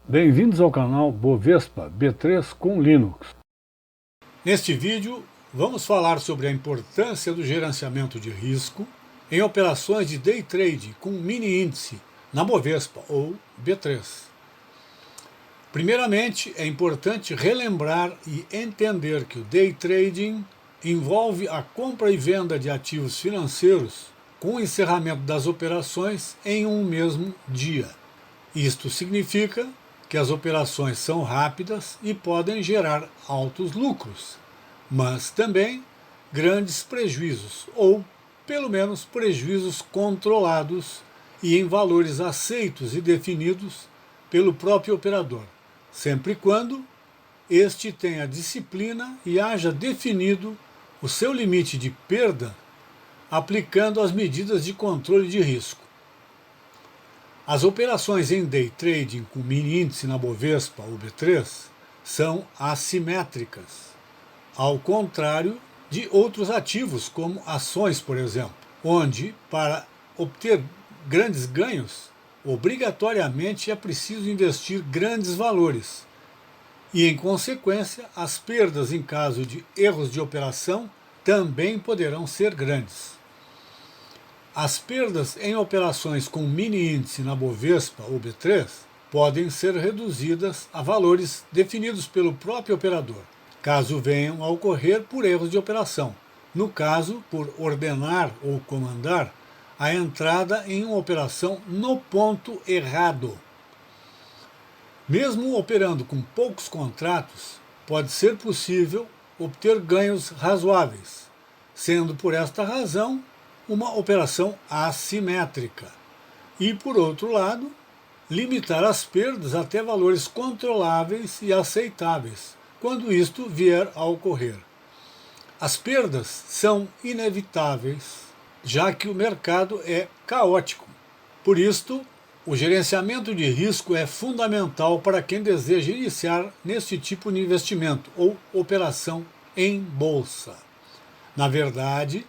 Bem-vindos ao canal Bovespa B3 com Linux. Neste vídeo, vamos falar sobre a importância do gerenciamento de risco em operações de day trade com mini índice na Bovespa ou B3. Primeiramente, é importante relembrar e entender que o day trading envolve a compra e venda de ativos financeiros com o encerramento das operações em um mesmo dia. Isto significa que as operações são rápidas e podem gerar altos lucros, mas também grandes prejuízos, ou pelo menos prejuízos controlados e em valores aceitos e definidos pelo próprio operador, sempre quando este tenha disciplina e haja definido o seu limite de perda aplicando as medidas de controle de risco. As operações em day trading com mini índice na Bovespa ou B3 são assimétricas, ao contrário de outros ativos, como ações, por exemplo, onde, para obter grandes ganhos, obrigatoriamente é preciso investir grandes valores e, em consequência, as perdas em caso de erros de operação também poderão ser grandes. As perdas em operações com mini índice na Bovespa ou B3 podem ser reduzidas a valores definidos pelo próprio operador, caso venham a ocorrer por erros de operação, no caso, por ordenar ou comandar a entrada em uma operação no ponto errado. Mesmo operando com poucos contratos, pode ser possível obter ganhos razoáveis, sendo por esta razão uma operação assimétrica, e, por outro lado, limitar as perdas até valores controláveis e aceitáveis, quando isto vier a ocorrer. As perdas são inevitáveis, já que o mercado é caótico. Por isto, o gerenciamento de risco é fundamental para quem deseja iniciar neste tipo de investimento ou operação em bolsa. Na verdade,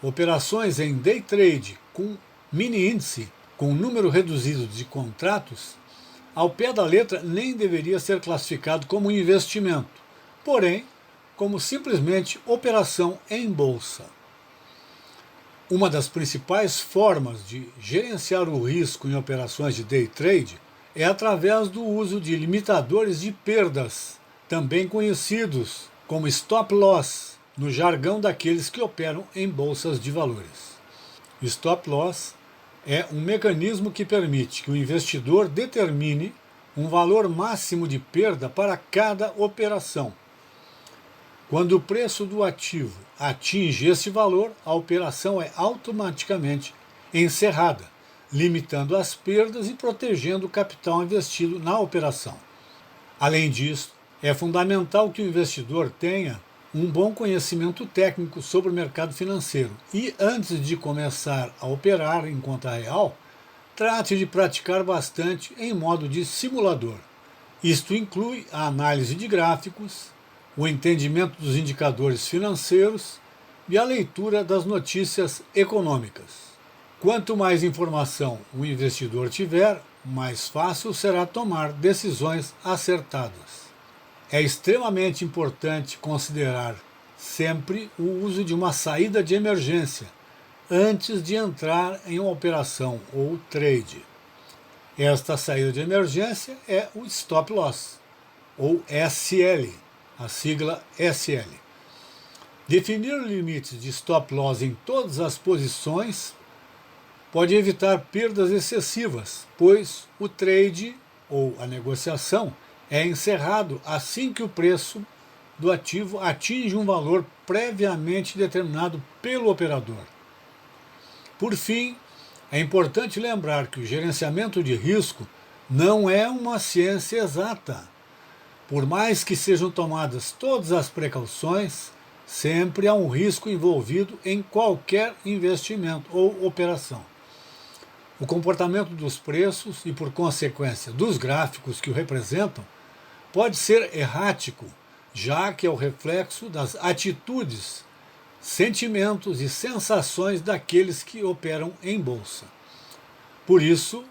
operações em day trade com mini índice, com número reduzido de contratos, ao pé da letra nem deveria ser classificado como investimento, porém, como simplesmente operação em bolsa. Uma das principais formas de gerenciar o risco em operações de day trade é através do uso de limitadores de perdas, também conhecidos como stop loss, no jargão daqueles que operam em bolsas de valores. O stop loss é um mecanismo que permite que o investidor determine um valor máximo de perda para cada operação. Quando o preço do ativo atinge esse valor, a operação é automaticamente encerrada, limitando as perdas e protegendo o capital investido na operação. Além disso, é fundamental que o investidor tenha um bom conhecimento técnico sobre o mercado financeiro e, antes de começar a operar em conta real, trate de praticar bastante em modo de simulador. Isto inclui a análise de gráficos, o entendimento dos indicadores financeiros e a leitura das notícias econômicas. Quanto mais informação o investidor tiver, mais fácil será tomar decisões acertadas. É extremamente importante considerar sempre o uso de uma saída de emergência antes de entrar em uma operação ou trade. Esta saída de emergência é o stop loss, ou SL, a sigla SL. Definir limites de stop loss em todas as posições pode evitar perdas excessivas, pois o trade ou a negociação é encerrado assim que o preço do ativo atinge um valor previamente determinado pelo operador. Por fim, é importante lembrar que o gerenciamento de risco não é uma ciência exata. Por mais que sejam tomadas todas as precauções, sempre há um risco envolvido em qualquer investimento ou operação. O comportamento dos preços e, por consequência, dos gráficos que o representam pode ser errático, já que é o reflexo das atitudes, sentimentos e sensações daqueles que operam em bolsa. Por isso,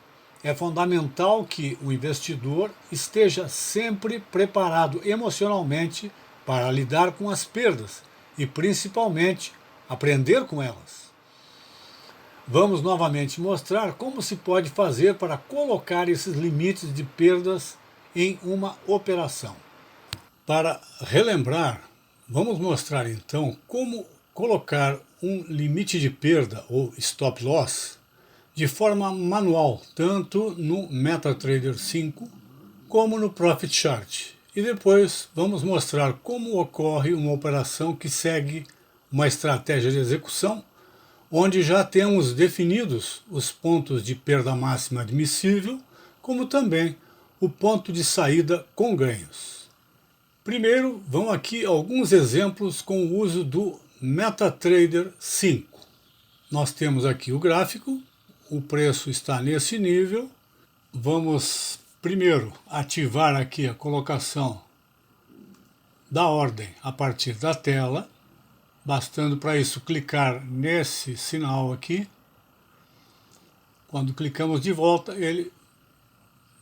é fundamental que o investidor esteja sempre preparado emocionalmente para lidar com as perdas e, principalmente, aprender com elas. Vamos novamente mostrar como se pode fazer para colocar esses limites de perdas em uma operação. Para relembrar, vamos mostrar então como colocar um limite de perda ou stop loss de forma manual, tanto no MetaTrader 5 como no Profit Chart. E depois vamos mostrar como ocorre uma operação que segue uma estratégia de execução, onde já temos definidos os pontos de perda máxima admissível, como também o ponto de saída com ganhos. Primeiro, vão aqui alguns exemplos com o uso do MetaTrader 5. Nós temos aqui o gráfico, o preço está nesse nível. Vamos primeiro ativar aqui a colocação da ordem a partir da tela, bastando para isso clicar nesse sinal aqui. Quando clicamos de volta, ele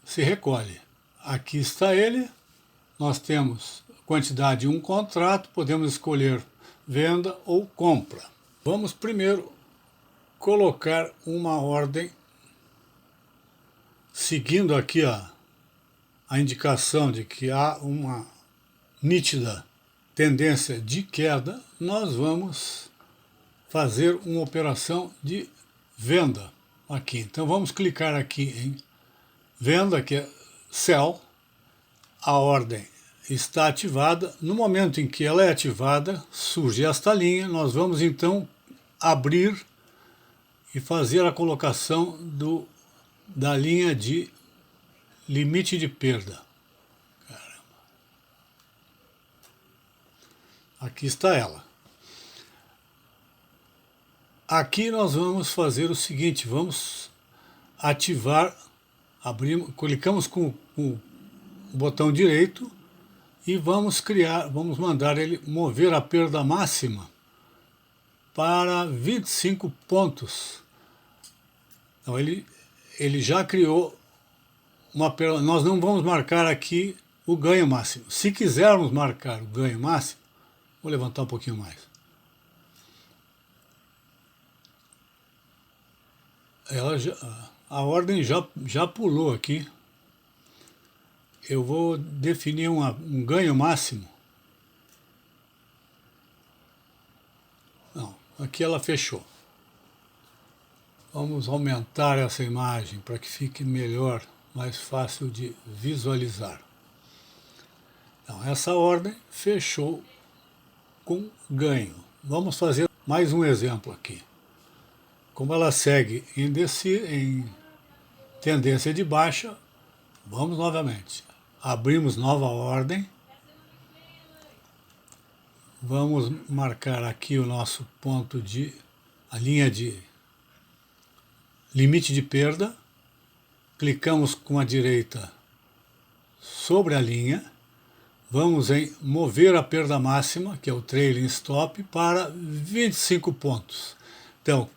se recolhe. Aqui está ele, nós temos quantidade 1 contrato, podemos escolher venda ou compra. Vamos primeiro colocar uma ordem, seguindo aqui a indicação de que há uma nítida tendência de queda, nós vamos fazer uma operação de venda aqui. Então vamos clicar aqui em venda, que é sell, a ordem está ativada. No momento em que ela é ativada, surge esta linha, nós vamos então abrir e fazer a colocação da linha de limite de perda. Caramba. Aqui está ela. Aqui nós vamos fazer o seguinte, vamos ativar, abrimos, clicamos com o botão direito e vamos mandar ele mover a perda máxima para 25 pontos. Então ele já criou uma perda. Nós não vamos marcar aqui o ganho máximo. Se quisermos marcar o ganho máximo, vou levantar um pouquinho mais. A ordem já pulou aqui. Eu vou definir um ganho máximo. Não, aqui ela fechou. Vamos aumentar essa imagem para que fique melhor, mais fácil de visualizar. Então, essa ordem fechou com ganho. Vamos fazer mais um exemplo aqui. Como ela segue em tendência de baixa, vamos novamente. Abrimos nova ordem. Vamos marcar aqui o nosso ponto a linha de limite de perda. Clicamos com a direita sobre a linha. Vamos em mover a perda máxima, que é o trailing stop, para 25 pontos. Então,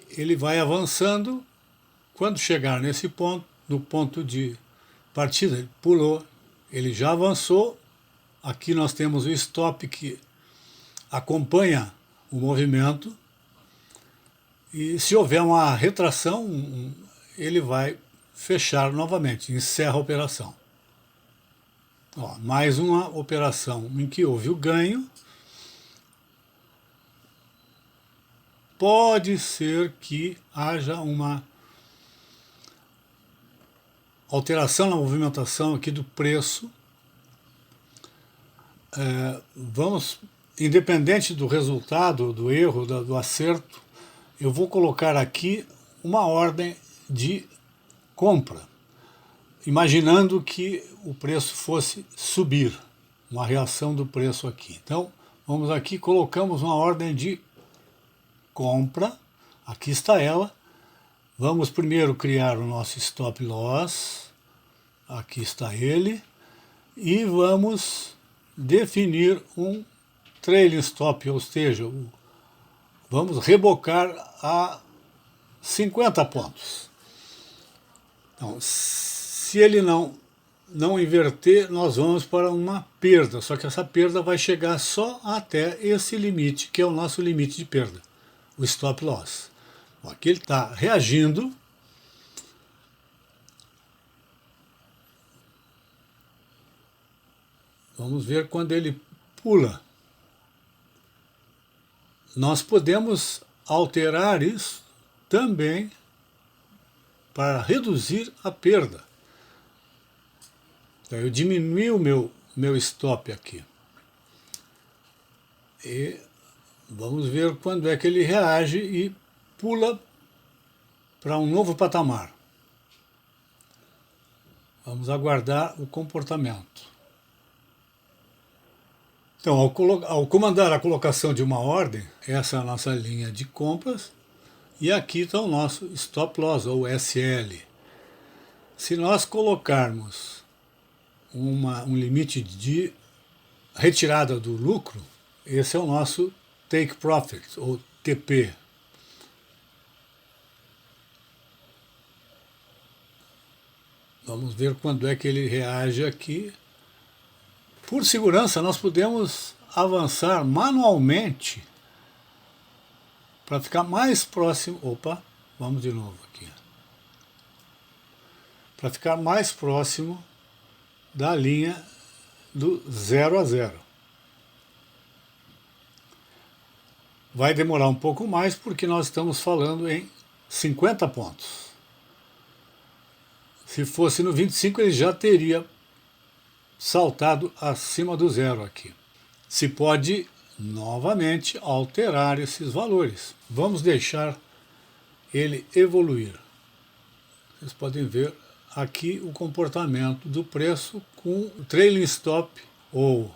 ele vai avançando. Quando chegar nesse ponto, no ponto de partida, ele pulou, ele já avançou. Aqui nós temos o stop que acompanha o movimento. E se houver uma retração, ele vai fechar novamente, encerra a operação. Ó, mais uma operação em que houve o ganho. Pode ser que haja uma alteração na movimentação aqui do preço. Independente do resultado, do erro, do acerto, eu vou colocar aqui uma ordem de compra, imaginando que o preço fosse subir, uma reação do preço aqui. Então, vamos aqui, colocamos uma ordem de compra, aqui está ela. Vamos primeiro criar o nosso stop loss, aqui está ele, e vamos definir um trailing stop, ou seja, vamos rebocar a 50 pontos. Então, se ele não inverter, nós vamos para uma perda, só que essa perda vai chegar só até esse limite, que é o nosso limite de perda, o stop loss. Aqui ele está reagindo. Vamos ver quando ele pula. Nós podemos alterar isso também para reduzir a perda. Então, eu diminui o meu stop aqui. E vamos ver quando é que ele reage e pula para um novo patamar. Vamos aguardar o comportamento. Então, ao comandar a colocação de uma ordem, essa é a nossa linha de compras, e aqui está o nosso stop loss, ou SL. Se nós colocarmos um limite de retirada do lucro, esse é o nosso take profit, ou TP. Vamos ver quando é que ele reage aqui. Por segurança, nós podemos avançar manualmente para ficar mais próximo. Opa, vamos de novo aqui. Para ficar mais próximo da linha do 0 a 0. Vai demorar um pouco mais porque nós estamos falando em 50 pontos. Se fosse no 25, ele já teria saltado acima do 0 aqui. Se pode novamente alterar esses valores. Vamos deixar ele evoluir. Vocês podem ver aqui o comportamento do preço com o trailing stop, ou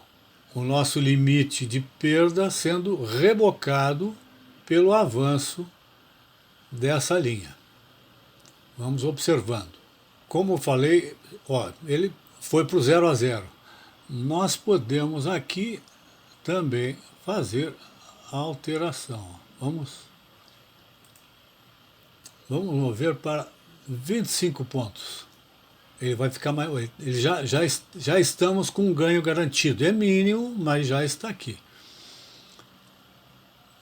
o nosso limite de perda, sendo rebocado pelo avanço dessa linha. Vamos observando. Como eu falei, ele foi para o 0 a 0. Nós podemos aqui também fazer a alteração. Vamos mover para 25 pontos. Ele vai ficar mais. Ele já estamos com um ganho garantido. É mínimo, mas já está aqui.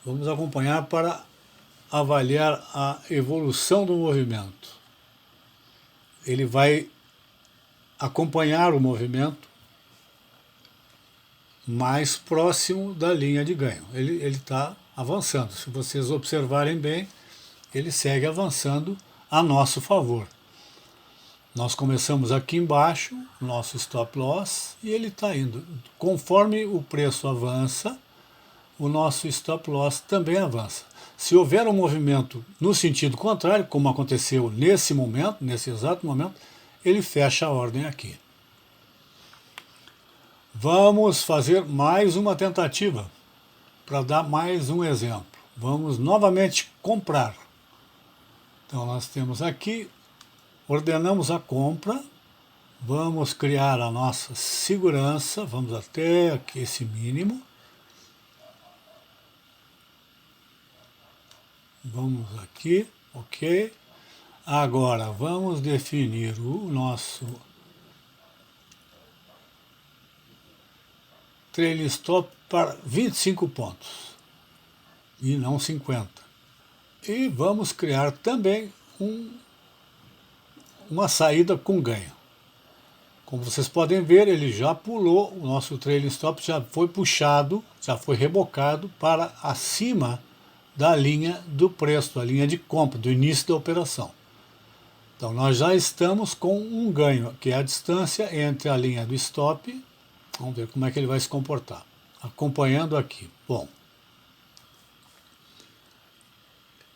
Vamos acompanhar para avaliar a evolução do movimento. Ele vai acompanhar o movimento mais próximo da linha de ganho. Ele está avançando. Se vocês observarem bem, ele segue avançando a nosso favor. Nós começamos aqui embaixo, nosso stop loss, e ele está indo. Conforme o preço avança, o nosso stop loss também avança. Se houver um movimento no sentido contrário, como aconteceu nesse momento, nesse exato momento, ele fecha a ordem aqui. Vamos fazer mais uma tentativa para dar mais um exemplo. Vamos novamente comprar. Então nós temos aqui, ordenamos a compra, vamos criar a nossa segurança, vamos até aqui esse mínimo. Vamos aqui, ok. Agora vamos definir o nosso trailing stop para 25 pontos e não 50. E vamos criar também uma saída com ganho. Como vocês podem ver, ele já pulou, o nosso trailing stop já foi puxado, já foi rebocado para acima da linha do preço, da linha de compra, do início da operação. Então nós já estamos com um ganho, que é a distância entre a linha do stop. Vamos ver como é que ele vai se comportar. Acompanhando aqui. Bom,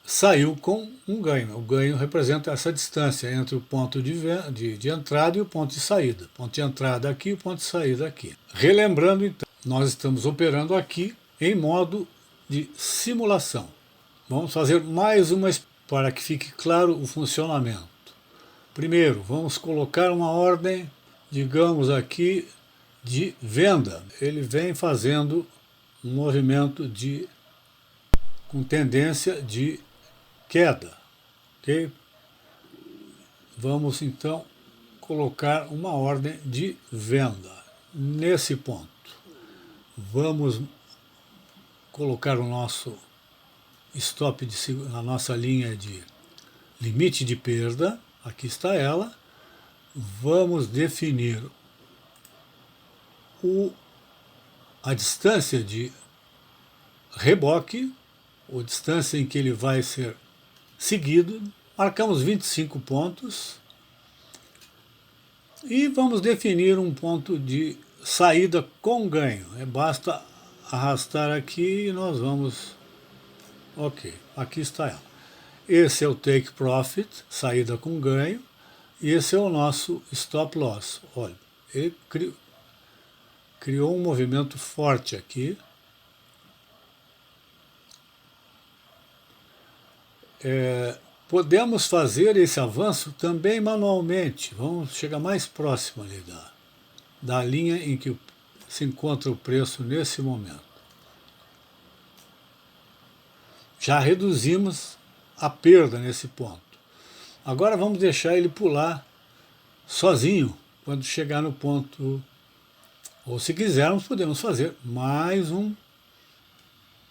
saiu com um ganho. O ganho representa essa distância entre o ponto de entrada e o ponto de saída. Ponto de entrada aqui e o ponto de saída aqui. Relembrando, então, nós estamos operando aqui em modo de simulação. Vamos fazer mais uma para que fique claro o funcionamento. Primeiro, vamos colocar uma ordem, digamos aqui, de venda. Ele vem fazendo um movimento com tendência de queda. ok? Vamos então colocar uma ordem de venda nesse ponto. Vamos colocar o nosso stop na nossa linha de limite de perda, aqui está ela. Vamos definir a distância de reboque, ou distância em que ele vai ser seguido. Marcamos 25 pontos e vamos definir um ponto de saída com ganho. Basta arrastar aqui e nós vamos... Ok, aqui está ela. Esse é o take profit, saída com ganho, e esse é o nosso stop loss. Olha, ele criou um movimento forte aqui. Podemos fazer esse avanço também manualmente. Vamos chegar mais próximo ali da linha em que se encontra o preço nesse momento. Já reduzimos a perda nesse ponto. Agora vamos deixar ele pular sozinho quando chegar no ponto. Ou se quisermos, podemos fazer mais um.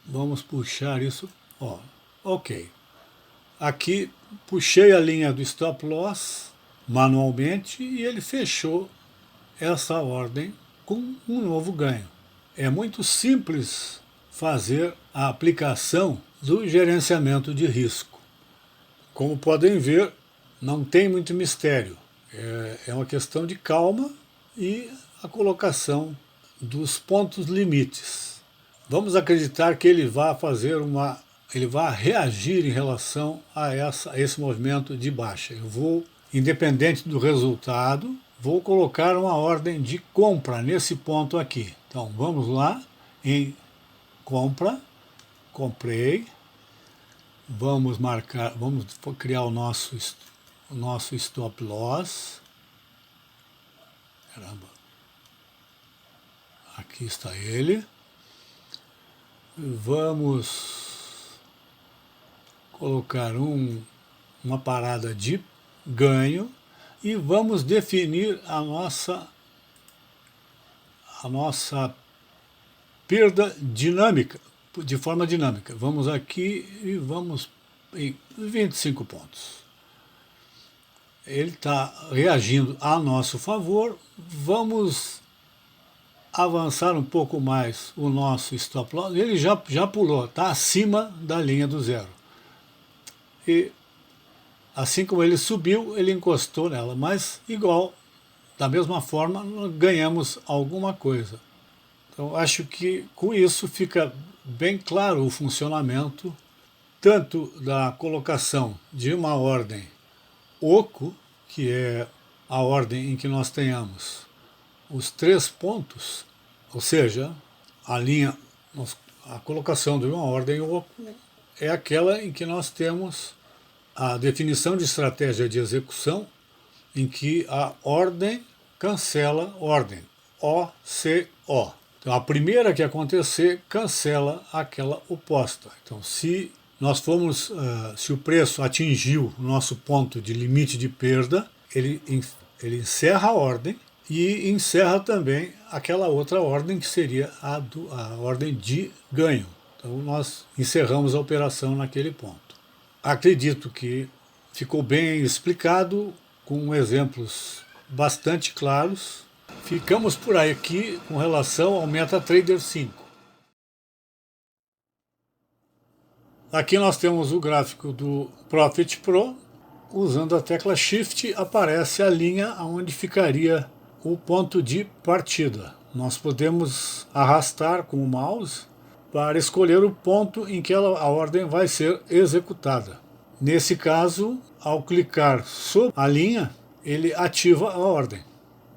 Vamos puxar isso. Ó, ok. Aqui puxei a linha do stop loss manualmente e ele fechou essa ordem com um novo ganho. É muito simples fazer a aplicação do gerenciamento de risco. Como podem ver, não tem muito mistério. É uma questão de calma e a colocação dos pontos limites. Vamos acreditar que ele vai reagir em relação a esse movimento de baixa. Eu vou, independente do resultado, vou colocar uma ordem de compra nesse ponto aqui. Então vamos lá em compra, comprei, vamos criar o nosso stop loss. Caramba, aqui está ele. Vamos colocar uma parada de ganho e vamos definir a nossa perda dinâmica, de forma dinâmica. Vamos aqui e vamos em 25 pontos. Ele está reagindo a nosso favor. Vamos avançar um pouco mais o nosso stop loss. Ele já pulou, está acima da linha do zero. E assim como ele subiu, ele encostou nela, mas igual, da mesma forma, ganhamos alguma coisa. Então acho que com isso fica bem claro o funcionamento tanto da colocação de uma ordem oco, que é a ordem em que nós tenhamos os 3 pontos, ou seja, a colocação de uma ordem oco é aquela em que nós temos a definição de estratégia de execução, em que a ordem cancela ordem, OCO. Então a primeira que acontecer cancela aquela oposta. Então se o preço atingiu o nosso ponto de limite de perda, ele encerra a ordem e encerra também aquela outra ordem que seria a ordem de ganho. Então nós encerramos a operação naquele ponto. Acredito que ficou bem explicado, com exemplos bastante claros. Ficamos por aqui com relação ao MetaTrader 5. Aqui nós temos o gráfico do Profit Pro. Usando a tecla Shift aparece a linha onde ficaria o ponto de partida. Nós podemos arrastar com o mouse para escolher o ponto em que a ordem vai ser executada. Nesse caso, ao clicar sobre a linha, ele ativa a ordem.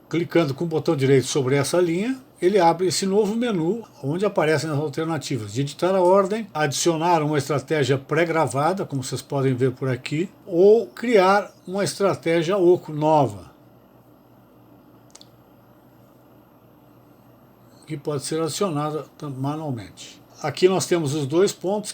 Clicando com o botão direito sobre essa linha, ele abre esse novo menu, onde aparecem as alternativas de editar a ordem, adicionar uma estratégia pré-gravada, como vocês podem ver por aqui, ou criar uma estratégia oco nova, que pode ser acionada manualmente. Aqui nós temos os 2 pontos.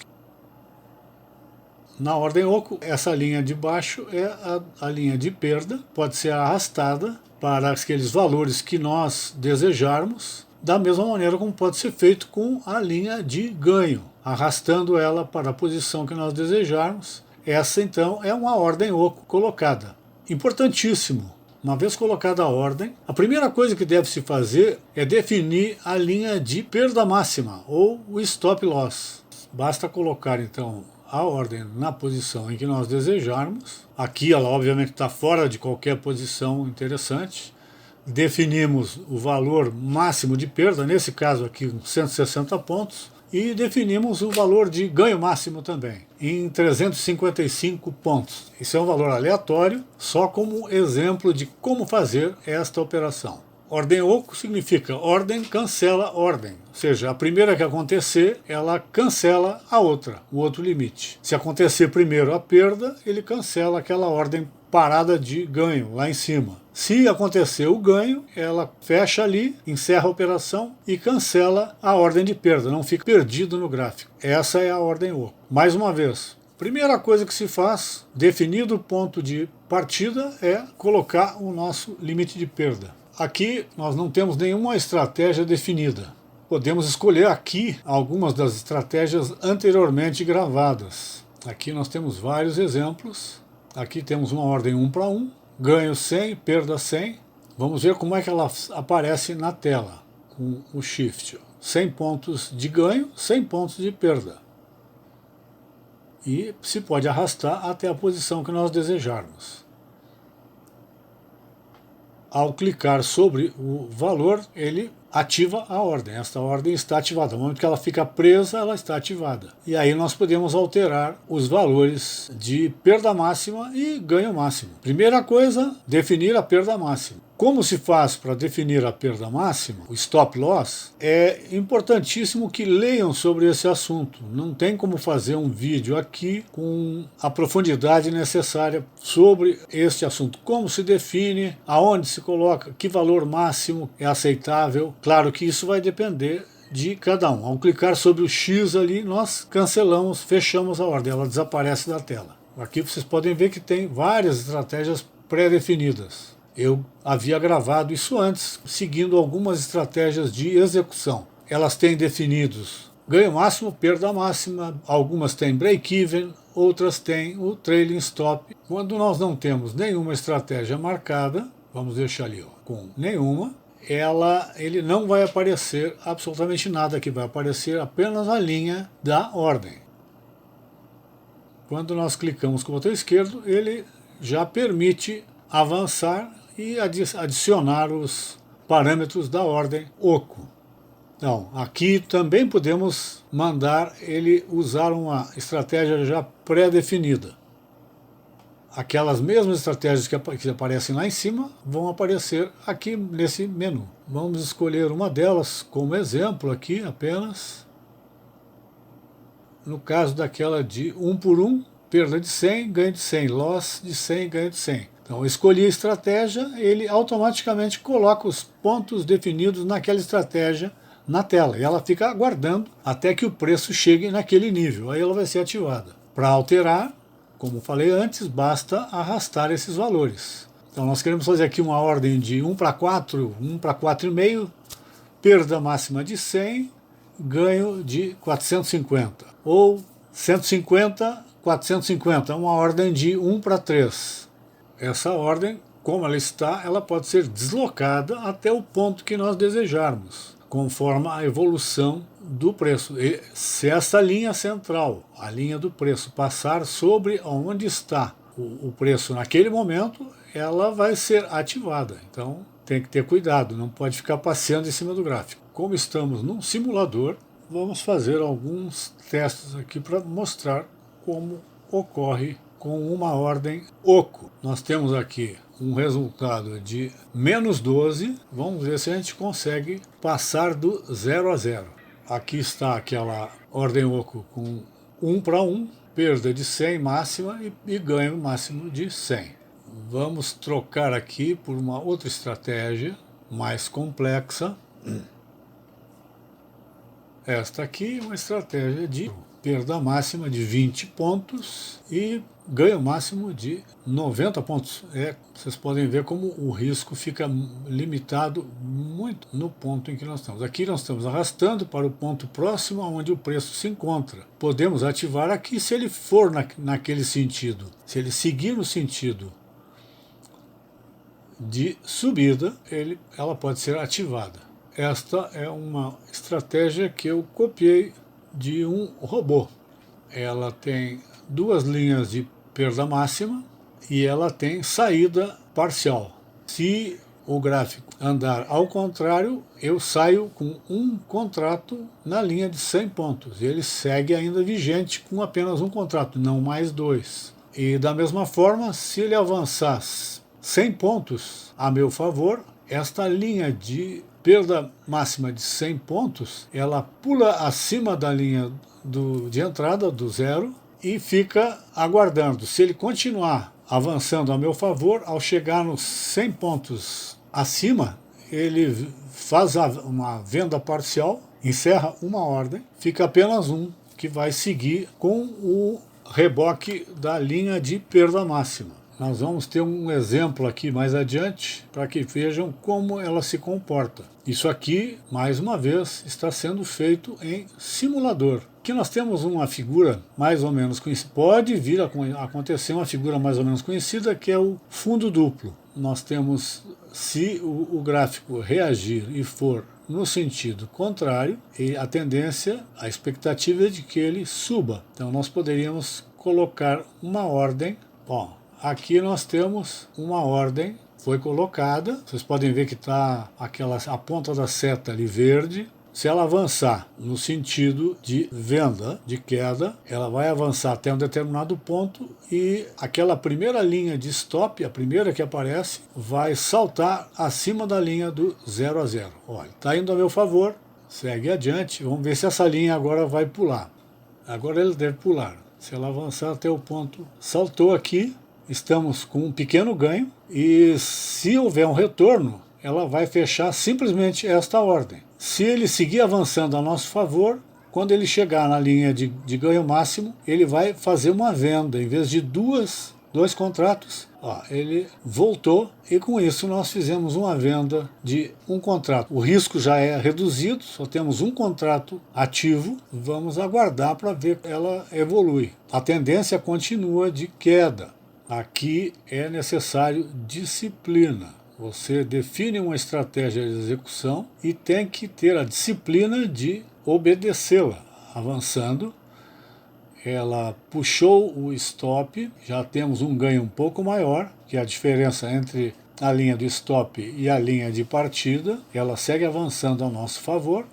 Na ordem oco, essa linha de baixo é a linha de perda, pode ser arrastada para aqueles valores que nós desejarmos, da mesma maneira como pode ser feito com a linha de ganho, arrastando ela para a posição que nós desejarmos. Essa então é uma ordem oco colocada. Importantíssimo, uma vez colocada a ordem, a primeira coisa que deve se fazer é definir a linha de perda máxima, ou o stop loss. Basta colocar então a ordem na posição em que nós desejarmos. Aqui ela obviamente está fora de qualquer posição interessante. Definimos o valor máximo de perda, nesse caso aqui 160 pontos, e definimos o valor de ganho máximo também, em 355 pontos. Isso é um valor aleatório, só como exemplo de como fazer esta operação. Ordem oco significa ordem cancela ordem, ou seja, a primeira que acontecer, ela cancela a outra, o outro limite. Se acontecer primeiro a perda, ele cancela aquela ordem parada de ganho lá em cima. Se acontecer o ganho, ela fecha ali, encerra a operação e cancela a ordem de perda, não fica perdido no gráfico. Essa é a ordem oco. Mais uma vez, primeira coisa que se faz, definido o ponto de partida, é colocar o nosso limite de perda. Aqui nós não temos nenhuma estratégia definida. Podemos escolher aqui algumas das estratégias anteriormente gravadas. Aqui nós temos vários exemplos. Aqui temos uma ordem 1 para 1, ganho 100, perda 100. Vamos ver como é que ela aparece na tela, com o Shift. 100 pontos de ganho, 100 pontos de perda. E se pode arrastar até a posição que nós desejarmos. Ao clicar sobre o valor, ele ativa a ordem. Esta ordem está ativada. No momento que ela fica presa, ela está ativada. E aí nós podemos alterar os valores de perda máxima e ganho máximo. Primeira coisa, definir a perda máxima. Como se faz para definir a perda máxima, o stop loss, é importantíssimo que leiam sobre esse assunto. Não tem como fazer um vídeo aqui com a profundidade necessária sobre este assunto. Como se define, aonde se coloca, que valor máximo é aceitável. Claro que isso vai depender de cada um. Ao clicar sobre o X ali, nós cancelamos, fechamos a ordem, ela desaparece da tela. Aqui vocês podem ver que tem várias estratégias pré-definidas. Eu havia gravado isso antes, seguindo algumas estratégias de execução. Elas têm definidos ganho máximo, perda máxima, algumas têm break-even, outras têm o trailing stop. Quando nós não temos nenhuma estratégia marcada, vamos deixar ali com nenhuma, ele não vai aparecer absolutamente nada aqui, vai aparecer apenas a linha da ordem. Quando nós clicamos com o botão esquerdo, ele já permite avançar e adicionar os parâmetros da ordem oco. Então, aqui também podemos mandar ele usar uma estratégia já pré-definida. Aquelas mesmas estratégias que aparecem lá em cima vão aparecer aqui nesse menu. Vamos escolher uma delas como exemplo aqui apenas. No caso daquela de 1 por 1, perda de 100, ganho de 100, loss de 100, ganho de 100. Então, eu escolhi a estratégia, ele automaticamente coloca os pontos definidos naquela estratégia na tela. E ela fica aguardando até que o preço chegue naquele nível. Aí ela vai ser ativada. Para alterar, como falei antes, basta arrastar esses valores. Então, nós queremos fazer aqui uma ordem de 1 para 4, 1 para 4,5, perda máxima de 100, ganho de 450. Ou 150, 450, uma ordem de 1 para 3. Essa ordem, como ela está, ela pode ser deslocada até o ponto que nós desejarmos, conforme a evolução do preço. E se essa linha central, a linha do preço, passar sobre onde está o preço naquele momento, ela vai ser ativada. Então tem que ter cuidado, não pode ficar passeando em cima do gráfico. Como estamos num simulador, vamos fazer alguns testes aqui para mostrar como ocorre com uma ordem oco. Nós temos aqui um resultado de menos 12. Vamos ver se a gente consegue passar do 0 a 0. Aqui está aquela ordem oco com 1 para 1, perda de 100 máxima e ganho máximo de 100. Vamos trocar aqui por uma outra estratégia mais complexa. Esta aqui é uma estratégia de perda máxima de 20 pontos e ganho máximo de 90 pontos. Vocês podem ver como o risco fica limitado muito no ponto em que nós estamos. Aqui nós estamos arrastando para o ponto próximo onde o preço se encontra. Podemos ativar aqui se ele for naquele sentido. Se ele seguir no sentido de subida, ela pode ser ativada. Esta é uma estratégia que eu copiei de um robô. Ela tem duas linhas de perda máxima e ela tem saída parcial. Se o gráfico andar ao contrário, eu saio com um contrato na linha de 100 pontos. Ele segue ainda vigente com apenas um contrato, não mais dois. E da mesma forma, se ele avançar 100 pontos a meu favor, esta linha de perda máxima de 100 pontos, ela pula acima da linha de entrada, do zero, e fica aguardando. Se ele continuar avançando a meu favor, ao chegar nos 100 pontos acima, ele faz uma venda parcial, encerra uma ordem, fica apenas um, que vai seguir com o reboque da linha de perda máxima. Nós vamos ter um exemplo aqui mais adiante para que vejam como ela se comporta. Isso aqui, mais uma vez, está sendo feito em simulador. Aqui nós temos uma figura mais ou menos conhecida. Pode vir a acontecer uma figura mais ou menos conhecida, que é o fundo duplo. Nós temos, se o gráfico reagir e for no sentido contrário, e a expectativa é de que ele suba. Então nós poderíamos colocar uma ordem. Bom, aqui nós temos uma ordem, foi colocada, vocês podem ver que está a ponta da seta ali verde. Se ela avançar no sentido de venda, de queda, ela vai avançar até um determinado ponto e aquela primeira linha de stop, a primeira que aparece, vai saltar acima da linha do 0 a 0. Olha, está indo a meu favor, segue adiante, vamos ver se essa linha agora vai pular. Agora ele deve pular. Se ela avançar até o ponto, saltou aqui, estamos com um pequeno ganho e se houver um retorno, ela vai fechar simplesmente esta ordem. Se ele seguir avançando a nosso favor, quando ele chegar na linha de ganho máximo, ele vai fazer uma venda. Em vez de dois contratos, ele voltou e com isso nós fizemos uma venda de um contrato. O risco já é reduzido, só temos um contrato ativo. Vamos aguardar para ver que ela evolui. A tendência continua de queda. Aqui é necessário disciplina. Você define uma estratégia de execução e tem que ter a disciplina de obedecê-la. Avançando, ela puxou o stop, já temos um ganho um pouco maior, que é a diferença entre a linha do stop e a linha de partida. Ela segue avançando a nosso favor.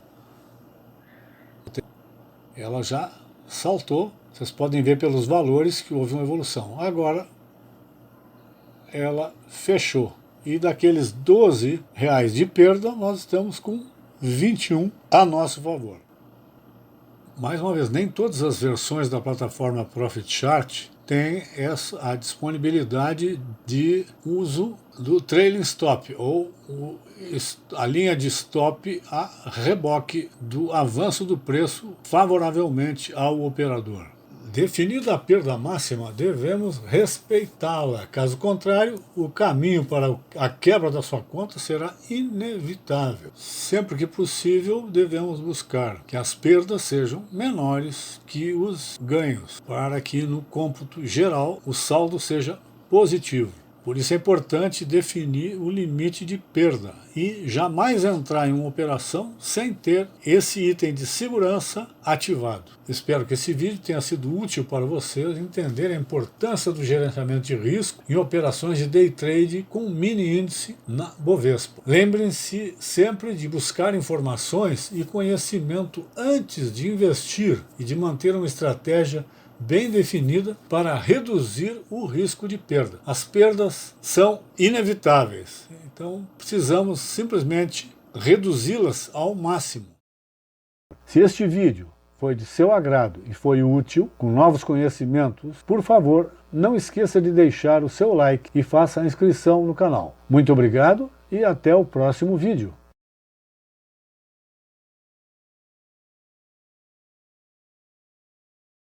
Ela já saltou, vocês podem ver pelos valores que houve uma evolução. Agora, ela fechou. E daqueles R$12 de perda, nós estamos com 21 a nosso favor. Mais uma vez, nem todas as versões da plataforma Profit Chart têm a disponibilidade de uso do trailing stop, ou a linha de stop a reboque do avanço do preço favoravelmente ao operador. Definida a perda máxima, devemos respeitá-la. Caso contrário, o caminho para a quebra da sua conta será inevitável. Sempre que possível, devemos buscar que as perdas sejam menores que os ganhos, para que no cômputo geral o saldo seja positivo. Por isso é importante definir o limite de perda e jamais entrar em uma operação sem ter esse item de segurança ativado. Espero que esse vídeo tenha sido útil para vocês entenderem a importância do gerenciamento de risco em operações de day trade com mini índice na Bovespa. Lembrem-se sempre de buscar informações e conhecimento antes de investir e de manter uma estratégia bem definida para reduzir o risco de perda. As perdas são inevitáveis, então precisamos simplesmente reduzi-las ao máximo. Se este vídeo foi de seu agrado e foi útil, com novos conhecimentos, por favor, não esqueça de deixar o seu like e faça a inscrição no canal. Muito obrigado e até o próximo vídeo.